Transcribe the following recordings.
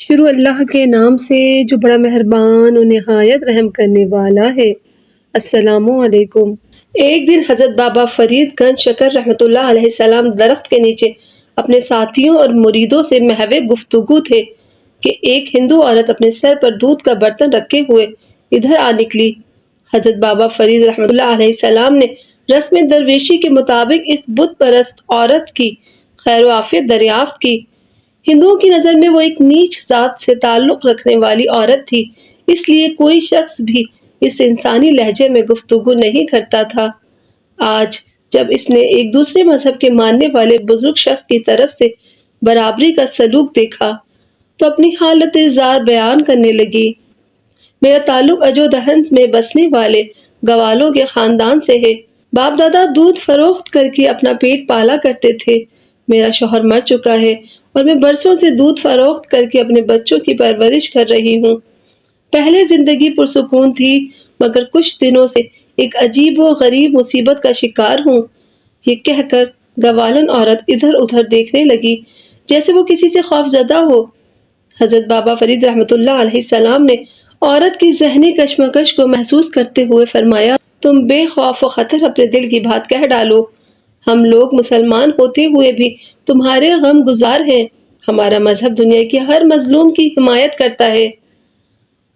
شروع اللہ کے نام سے جو بڑا مہربان و نہایت رحم کرنے والا ہے۔ السلام علیکم۔ ایک دن حضرت بابا فرید گنج شکر رحمۃ اللہ علیہ السلام درخت کے نیچے اپنے ساتھیوں اور مریدوں سے محو گفتگو تھے کہ ایک ہندو عورت اپنے سر پر دودھ کا برتن رکھے ہوئے ادھر آ نکلی۔ حضرت بابا فرید رحمۃ اللہ علیہ السلام نے رسم درویشی کے مطابق اس بت پرست عورت کی خیر و عافیت دریافت کی۔ ہندوؤں کی نظر میں وہ ایک نیچ ذات سے تعلق رکھنے والی عورت تھی، اس لیے کوئی شخص بھی اس انسانی لہجے میں گفتگو نہیں کرتا تھا۔ آج جب اس نے ایک دوسرے مذہب کے ماننے والے بزرگ شخص کی طرف سے برابری کا سلوک دیکھا تو اپنی حالت زار بیان کرنے لگی۔ میرا تعلق اجودہن میں بسنے والے گوالوں کے خاندان سے ہے۔ باپ دادا دودھ فروخت کر کے اپنا پیٹ پالا کرتے تھے۔ میرا شوہر مر چکا ہے اور میں برسوں سے دودھ فروخت کر کے اپنے بچوں کی پرورش کر رہی ہوں۔ پہلے زندگی پرسکون تھی، مگر کچھ دنوں سے ایک عجیب و غریب مصیبت کا شکار ہوں۔ یہ کہہ کر گوالن عورت ادھر ادھر دیکھنے لگی جیسے وہ کسی سے خوف زدہ ہو۔ حضرت بابا فرید رحمۃ اللہ علیہ السلام نے عورت کی ذہنی کشمکش کو محسوس کرتے ہوئے فرمایا، تم بے خوف و خطر اپنے دل کی بات کہہ ڈالو۔ ہم لوگ مسلمان ہوتے ہوئے بھی تمہارے غم گزار ہیں۔ ہمارا مذہب دنیا کے ہر مظلوم کی حمایت کرتا ہے۔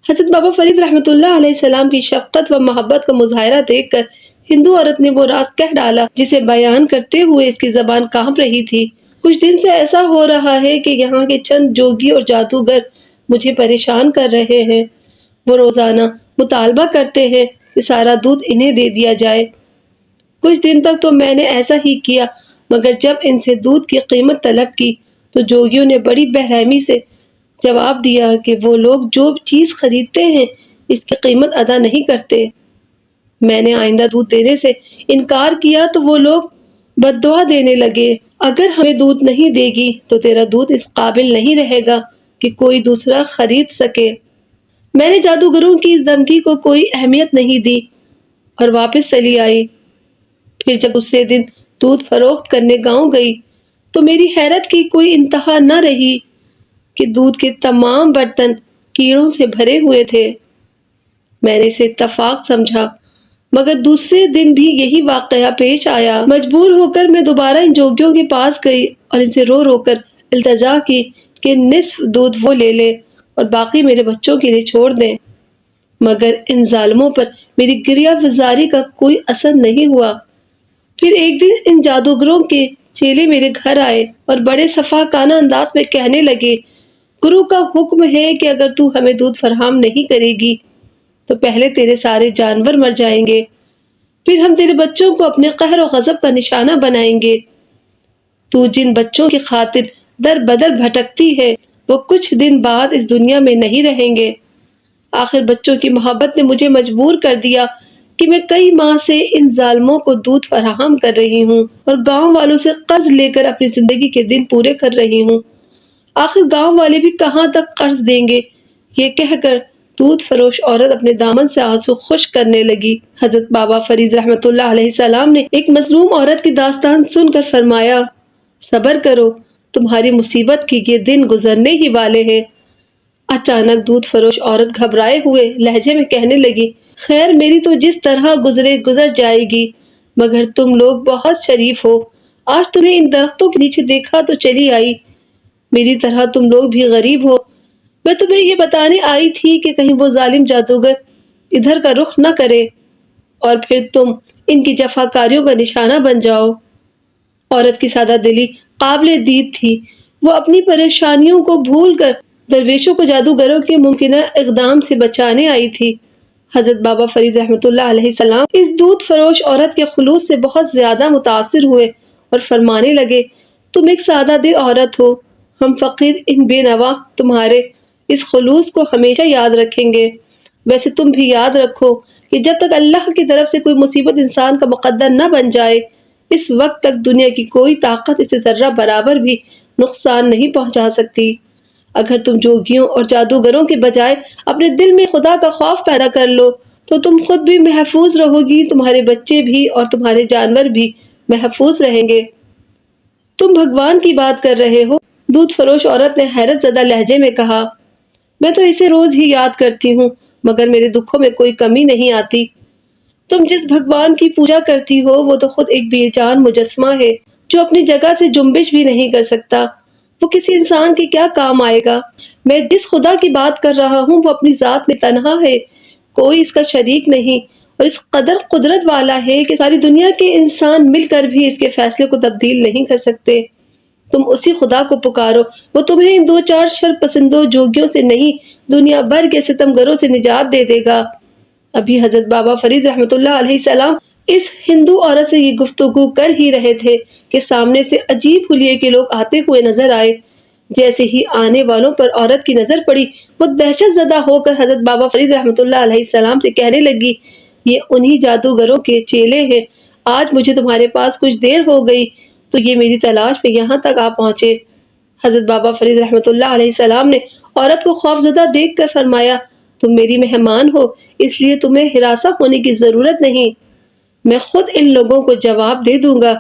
حضرت بابا فرید رحمۃ اللہ علیہ السلام کی شفقت و محبت کا مظاہرہ دیکھ کر ہندو عورت نے وہ راز کہہ ڈالا جسے بیان کرتے ہوئے اس کی زبان کانپ رہی تھی۔ کچھ دن سے ایسا ہو رہا ہے کہ یہاں کے چند جوگی اور جادوگر مجھے پریشان کر رہے ہیں۔ وہ روزانہ مطالبہ کرتے ہیں کہ سارا دودھ انہیں دے دیا جائے۔ کچھ دن تک تو میں نے ایسا ہی کیا، مگر جب ان سے دودھ کی قیمت طلب کی تو جوگیوں نے بڑی بے رحمی سے جواب دیا کہ وہ لوگ جو چیز خریدتے ہیں اس کی قیمت ادا نہیں کرتے۔ میں نے آئندہ دودھ دینے سے انکار کیا تو وہ لوگ بد دعا دینے لگے، اگر ہمیں دودھ نہیں دے گی تو تیرا دودھ اس قابل نہیں رہے گا کہ کوئی دوسرا خرید سکے۔ میں نے جادوگروں کی اس دھمکی کو کوئی اہمیت نہیں دی اور واپس چلی آئی۔ پھر جب دوسرے دن دودھ فروخت کرنے گاؤں گئی تو میری حیرت کی کوئی انتہا نہ رہی کہ دودھ کے تمام برتن کیڑوں سے بھرے ہوئے تھے۔ میں نے اسے اتفاق سمجھا، مگر دوسرے دن بھی یہی واقعہ پیش آیا۔ مجبور ہو کر میں دوبارہ ان جوگیوں کے پاس گئی اور ان سے رو رو کر التجا کی کہ نصف دودھ وہ لے لے اور باقی میرے بچوں کے لیے چھوڑ دیں، مگر ان ظالموں پر میری گریہ وزاری کا کوئی اثر نہیں ہوا۔ پھر ایک دن ان جادوگروں کے چیلے میرے گھر آئے اور بڑے صفاقانہ انداز میں کہنے لگے، گرو کا حکم ہے کہ اگر تو ہمیں دودھ فراہم نہیں کرے گی تو پہلے تیرے سارے جانور مر جائیں گے، پھر ہم تیرے بچوں کو اپنے قہر و غضب کا نشانہ بنائیں گے۔ تو جن بچوں کی خاطر در بدر بھٹکتی ہے وہ کچھ دن بعد اس دنیا میں نہیں رہیں گے۔ آخر بچوں کی محبت نے مجھے مجبور کر دیا کہ میں کئی ماہ سے ان ظالموں کو دودھ فراہم کر رہی ہوں اور گاؤں والوں سے قرض لے کر اپنی زندگی کے دن پورے کر رہی ہوں۔ آخر گاؤں والے بھی کہاں تک قرض دیں گے؟ یہ کہہ کر دودھ فروش عورت اپنے دامن سے آنسو خشک کرنے لگی۔ حضرت بابا فرید رحمۃ اللہ علیہ السلام نے ایک مظلوم عورت کی داستان سن کر فرمایا، صبر کرو، تمہاری مصیبت کے یہ دن گزرنے ہی والے ہیں۔ اچانک دودھ فروش عورت گھبرائے ہوئے لہجے میں کہنے لگی، خیر میری تو جس طرح گزرے گزر جائے گی، مگر تم لوگ بہت شریف ہو، آج تمہیں ان درختوں کے نیچے دیکھا تو چلی آئی، میری طرح تم لوگ بھی غریب ہو۔ میں تمہیں یہ بتانے آئی تھی کہ کہیں وہ ظالم جادوگر ادھر کا رخ نہ کرے اور پھر تم ان کی جفاکاریوں کا نشانہ بن جاؤ۔ عورت کی سادہ دلی قابل دید تھی، وہ اپنی پریشانیوں کو بھول کر درویشوں کو جادوگروں کے ممکنہ اقدام سے بچانے آئی تھی۔ حضرت بابا فرید رحمۃ اللہ علیہ السلام اس دودھ فروش عورت کے خلوص سے بہت زیادہ متاثر ہوئے اور فرمانے لگے، تم ایک سادہ دل عورت ہو، ہم فقیر ان بے نوا تمہارے اس خلوص کو ہمیشہ یاد رکھیں گے۔ ویسے تم بھی یاد رکھو کہ جب تک اللہ کی طرف سے کوئی مصیبت انسان کا مقدر نہ بن جائے، اس وقت تک دنیا کی کوئی طاقت اسے ذرہ برابر بھی نقصان نہیں پہنچا سکتی۔ اگر تم جوگیوں اور جادوگروں کے بجائے اپنے دل میں خدا کا خوف پیدا کر لو تو تم خود بھی محفوظ رہو گی، تمہارے بچے بھی اور تمہارے جانور بھی محفوظ رہیں گے۔ تم بھگوان کی بات کر رہے ہو، دودھ فروش عورت نے حیرت زدہ لہجے میں کہا، میں تو اسے روز ہی یاد کرتی ہوں مگر میرے دکھوں میں کوئی کمی نہیں آتی۔ تم جس بھگوان کی پوجا کرتی ہو وہ تو خود ایک بے جان مجسمہ ہے جو اپنی جگہ سے جنبش بھی نہیں کر سکتا۔ وہ کسی انسان کے کیا کام آئے گا؟ میں جس خدا کی بات کر رہا ہوں وہ اپنی ذات میں تنہا ہے، کوئی اس کا شریک نہیں، اور اس قدر قدرت والا ہے کہ ساری دنیا کے انسان مل کر بھی اس کے فیصلے کو تبدیل نہیں کر سکتے۔ تم اسی خدا کو پکارو، وہ تمہیں ان دو چار شر پسندوں جوگیوں سے نہیں، دنیا بھر کے ستمگروں سے نجات دے دے گا۔ ابھی حضرت بابا فرید رحمۃ اللہ علیہ السلام اس ہندو عورت سے یہ گفتگو کر ہی رہے تھے کہ سامنے سے عجیب حلیے کے لوگ آتے ہوئے نظر آئے۔ جیسے ہی آنے والوں پر عورت کی نظر پڑی، وہ دہشت زدہ ہو کر حضرت بابا فرید رحمۃ اللہ علیہ السلام سے کہنے لگی، یہ انہی جادوگروں کے چیلے ہیں، آج مجھے تمہارے پاس کچھ دیر ہو گئی تو یہ میری تلاش میں یہاں تک آ پہنچے۔ حضرت بابا فرید رحمۃ اللہ علیہ السلام نے عورت کو خوفزدہ دیکھ کر فرمایا، تم میری مہمان ہو اس لیے تمہیں ہراساں ہونے کی ضرورت نہیں، میں خود ان لوگوں کو جواب دے دوں گا۔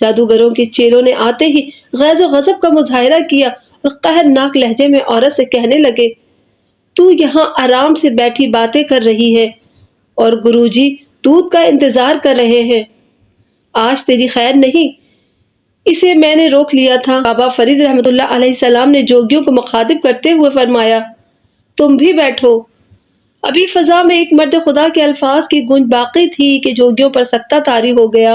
جادوگروں کے چیلوں نے آتے ہی غیظ و غضب کا مظاہرہ کیا اور قہرناک لہجے میں عورت سے کہنے لگے، تو یہاں آرام سے بیٹھی باتیں کر رہی ہے اور گروجی دودھ کا انتظار کر رہے ہیں، آج تیری خیر نہیں۔ اسے میں نے روک لیا تھا۔ بابا فرید رحمۃ اللہ علیہ السلام نے جوگیوں کو مخاطب کرتے ہوئے فرمایا، تم بھی بیٹھو۔ ابھی فضا میں ایک مرد خدا کے الفاظ کی گونج باقی تھی کہ جوگیوں پر سکتہ طاری ہو گیا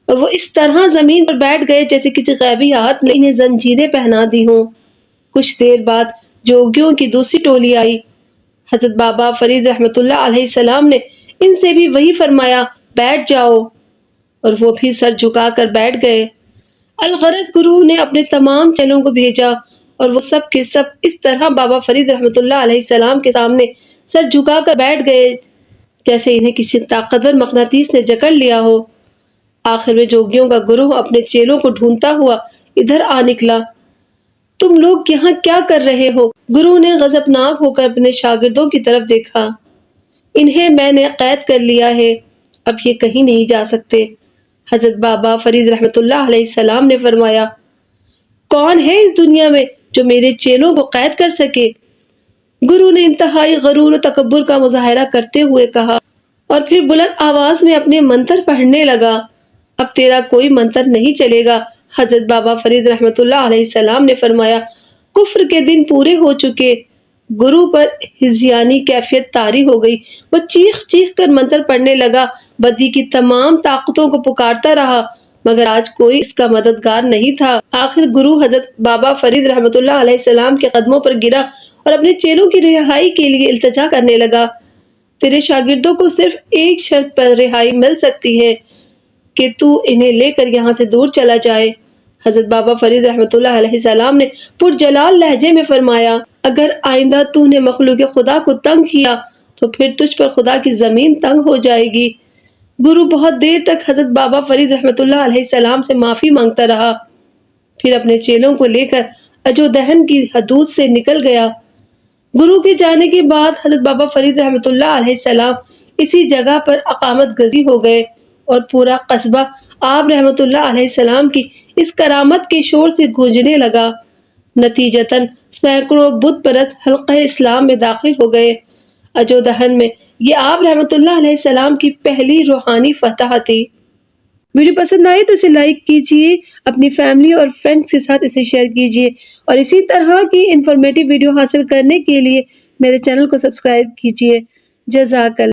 اور وہ اس طرح زمین پر بیٹھ گئے جیسے کسی غیبی ہاتھ نے انہیں زنجیریں پہنا دی ہوں۔ کچھ دیر بعد جوگیوں کی دوسری ٹولی آئی۔ حضرت بابا فرید رحمۃ اللہ علیہ السلام نے ان سے بھی وہی فرمایا، بیٹھ جاؤ، اور وہ بھی سر جھکا کر بیٹھ گئے۔ الغرض گرو نے اپنے تمام چیلوں کو بھیجا اور وہ سب کے سب اس طرح بابا فرید رحمۃ اللہ علیہ السلام کے سامنے سر جھکا کر بیٹھ گئے جیسے انہیں کسی طاقتور مقناطیس نے جکڑ لیا ہو۔ آخر میں جوگیوں کا گروہ اپنے چیلوں کو ڈھونڈتا ہوا ادھر آ نکلا۔ تم لوگ یہاں کیا کر رہے ہو؟ گرو نے غضبناک ہو کر اپنے شاگردوں کی طرف دیکھا۔ انہیں میں نے قید کر لیا ہے، اب یہ کہیں نہیں جا سکتے۔ حضرت بابا فرید رحمۃ اللہ علیہ السلام نے فرمایا، کون ہے اس دنیا میں جو میرے چیلوں کو قید کر سکے؟ گرو نے انتہائی غرور و تکبر کا مظاہرہ کرتے ہوئے کہا اور پھر بلند آواز میں اپنے منتر پڑھنے لگا، اب تیرا کوئی منتر نہیں چلے گا۔ حضرت بابا فرید رحمۃ اللہ علیہ السلام نے فرمایا، کفر کے دن پورے ہو چکے۔ گرو پر ہذیانی کیفیت طاری ہو گئی، وہ چیخ چیخ کر منتر پڑھنے لگا، بدی کی تمام طاقتوں کو پکارتا رہا مگر آج کوئی اس کا مددگار نہیں تھا۔ آخر گرو حضرت بابا فرید رحمۃ اللہ علیہ السلام کے قدموں پر گرا اور اپنے چیلوں کی رہائی کے لیے التجا کرنے لگا، تیرے شاگردوں کو صرف ایک شرط پر رہائی مل سکتی ہے کہ تو انہیں لے کر یہاں سے دور چلا جائے۔ حضرت بابا فرید رحمۃ اللہ علیہ السلام نے پرجلال لہجے میں فرمایا، اگر آئندہ تو نے مخلوق خدا کو تنگ کیا تو پھر تجھ پر خدا کی زمین تنگ ہو جائے گی۔ گرو بہت دیر تک حضرت بابا فرید رحمۃ اللہ علیہ السلام سے معافی مانگتا رہا، پھر اپنے چیلوں کو لے کر اجودہن کی حدود سے نکل گیا۔ گرو کے جانے کے بعد حضرت بابا فرید رحمۃ اللہ علیہ السلام اسی جگہ پر اقامت گزی ہو گئے اور پورا قصبہ آپ رحمۃ اللہ علیہ السلام کی اس کرامت کے شور سے گونجنے لگا۔ نتیجتاً سینکڑوں بت پرست حلقہ اسلام میں داخل ہو گئے۔ اجودہن میں یہ آپ رحمۃ اللہ علیہ السلام کی پہلی روحانی فتح تھی۔ ویڈیو پسند آئی تو اسے لائک کیجیے، اپنی فیملی اور فرینڈز کے ساتھ اسے شیئر کیجیے اور اسی طرح کی انفارمیٹیو ویڈیو حاصل کرنے کے لیے میرے چینل کو سبسکرائب کیجیے۔ جزاک اللہ۔